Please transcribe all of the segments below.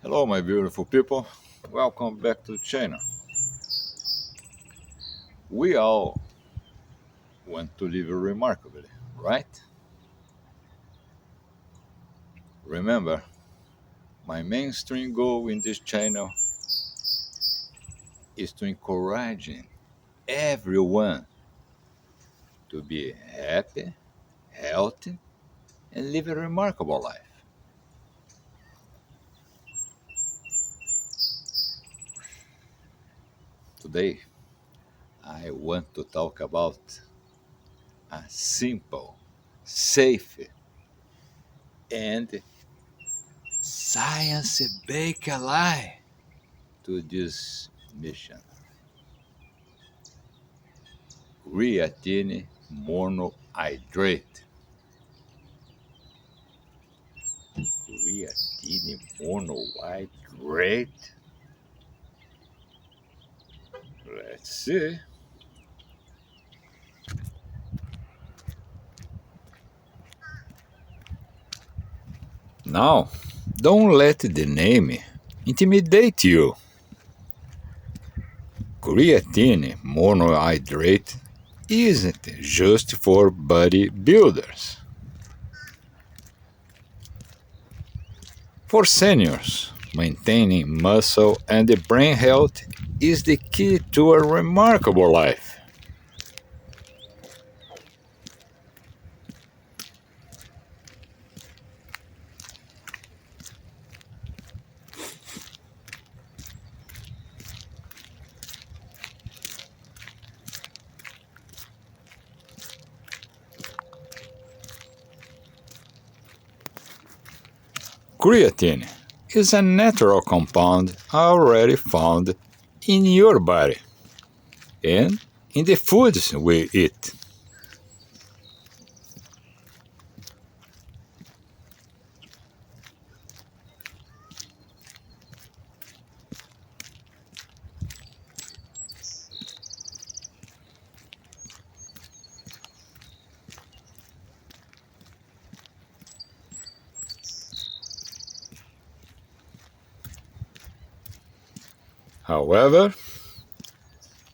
Hello my beautiful people, welcome back to the channel. We all want to live remarkably, right? Remember, my mainstream goal in this channel is to encourage everyone to be happy, healthy, and live a remarkable life. Today, I want to talk about a simple, safe, and science-based lie to this mission. Creatine Monohydrate. Creatine Monohydrate. Let's see. Now, don't let the name intimidate you. Creatine monohydrate isn't just for bodybuilders. For seniors, maintaining muscle and brain health is the key to a remarkable life. Creatine is a natural compound already found in your body and in the foods we eat. However,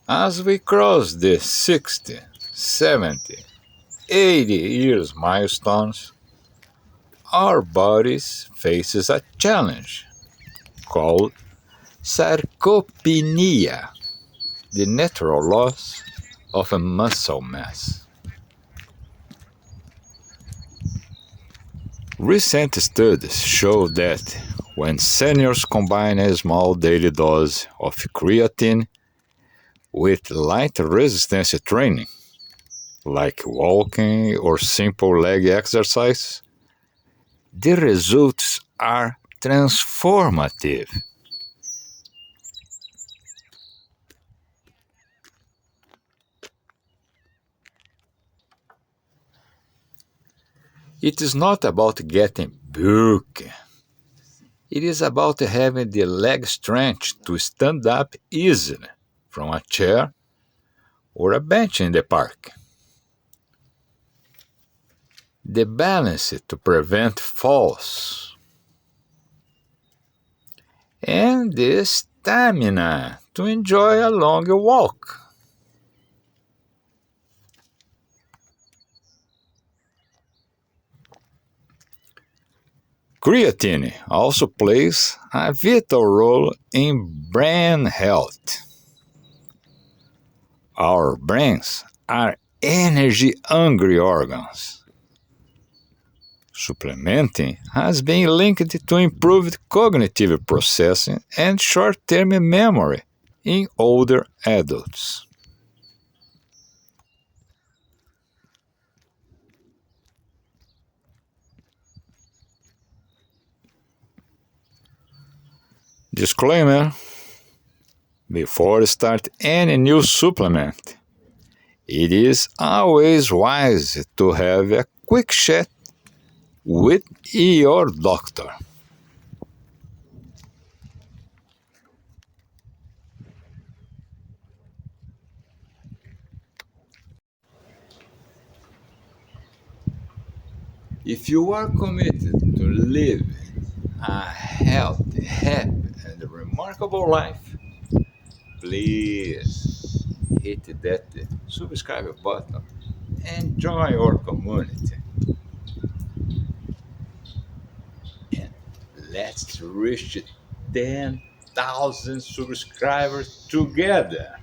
as we cross the 60, 70, 80 years milestones, our bodies faces a challenge called sarcopenia, the natural loss of a muscle mass. Recent studies show that when seniors combine a small daily dose of creatine with light resistance training, like walking or simple leg exercise, the results are transformative. It is not about getting bulky. It is about having the leg strength to stand up easily from a chair or a bench in the park. The balance to prevent falls. And the stamina to enjoy a long walk. Creatine also plays a vital role in brain health. Our brains are energy-hungry organs. Supplementing has been linked to improved cognitive processing and short-term memory in older adults. Disclaimer: before you start any new supplement, it is always wise to have a quick chat with your doctor. If you are committed to live a healthy, happy, and remarkable life, please hit that subscribe button and join our community. And let's reach 10,000 subscribers together.